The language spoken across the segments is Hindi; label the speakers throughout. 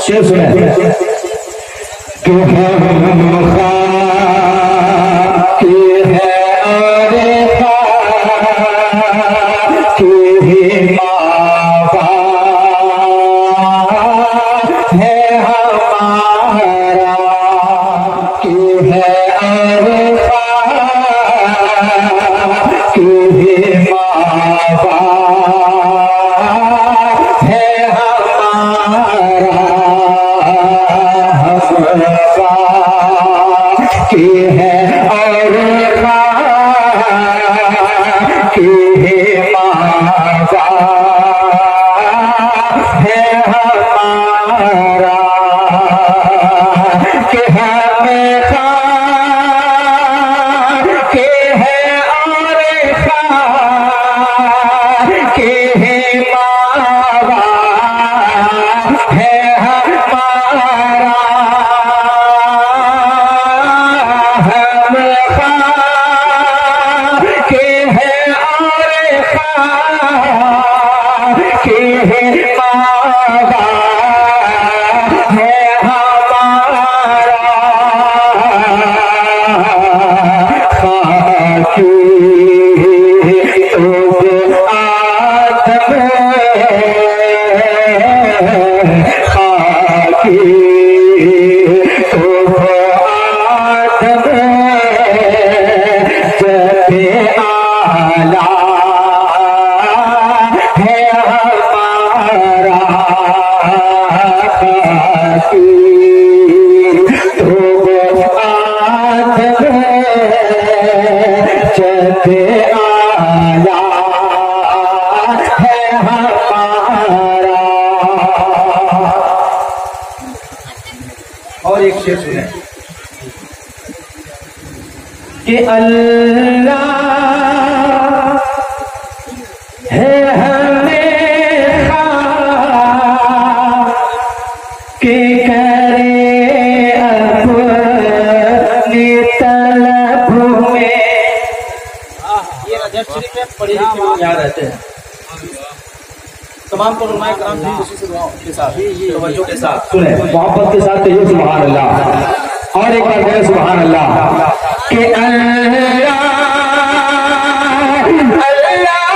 Speaker 1: शेर सुने कि हम खा के है अरे खा के मावा है हमारा कि है अरे खा के मावा है हमारा की है और की है मावा है हमारा कि हमें खा के है और के है मावा है हमारा के है और के है मावा है हमारा खाकी तो आदम खाकी तो आदम जबे आला है हमारा खाकी तो आदम जबे आला है हमारा।
Speaker 2: और एक शेर सुने
Speaker 1: कि अल्लाह है हमेशा कि करे अपनी तलब में।
Speaker 2: ये अध्यक्ष शरीफ में पढ़े लिखे लोग याद रहते हैं। तमाम उलमाए कराम भी उसी से के साथ तवज्जो के साथ
Speaker 1: सुने मोहब्बत के साथ कहिए सुभान अल्लाह। और एक बार कहें सुभान अल्लाह कि अल्लाह अल्लाह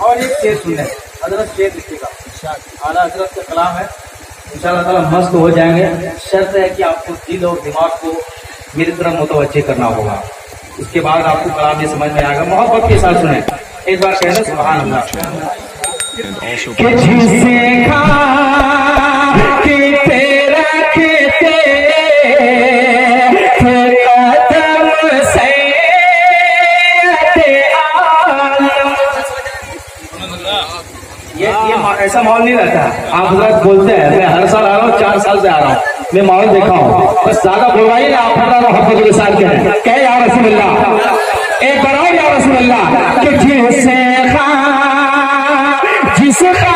Speaker 2: और एक शेर सुने हजरत शेर लिखेगा आला हजरत का कलाम है इंशाअल्लाह ताला मस्त हो जाएंगे। शर्त है कि आपको दिल और दिमाग को मेरी तरफ मुतवज्जे करना होगा, उसके बाद आपको कलाम ये समझ में आएगा। मोहब्बत के साथ सुने एक बार कहना सुभान अल्लाह।
Speaker 1: कि जिसे खा के तेरा कहते कदम से
Speaker 2: ये ऐसा माहौल नहीं रहता। आप हजरत बोलते हैं, मैं हर साल आ रहा हूँ, 4 साल से आ रहा हूँ, मैं माहौल देखा हूँ। बस ज्यादा बोलवाइए ना, आप मोहब्बत के साथ कहे या रसूलुल्लाह, एक बार और या रसूलुल्लाह कि जिसे खा जिसे खा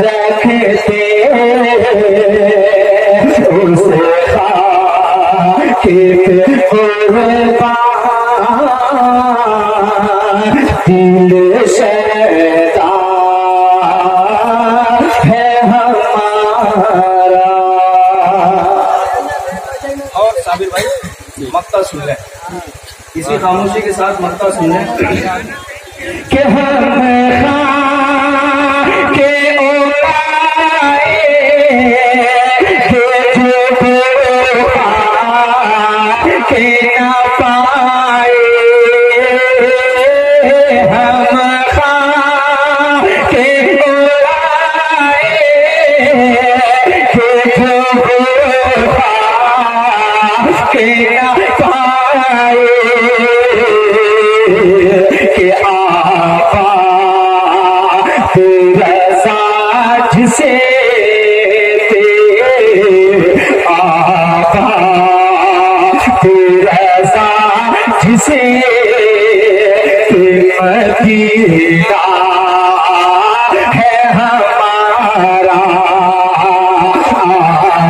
Speaker 1: रखते उस खाके पे कुर्बान दिल शैदा है हमारा।
Speaker 2: और साबिर भाई मक्ता सुन रहे, इसी खामोशी के साथ मक्ता सुन रहे
Speaker 1: कि हम के ओलाए के न पाए, हम के ओलाए के न पाए के आपा रसा जिसे आपा रसा जिसे मदीना है हमारा।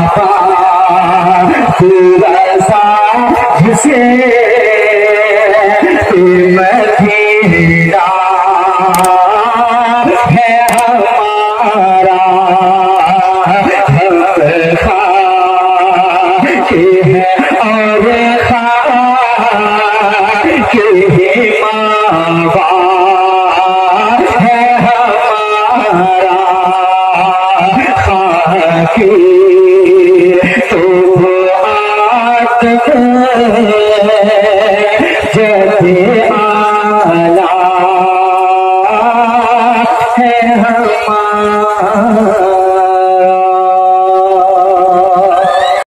Speaker 1: आपा रसा जिसे मदीना है हमारा। हम खाके हैं और खाके मावा है हमारा। खाके तो आत्म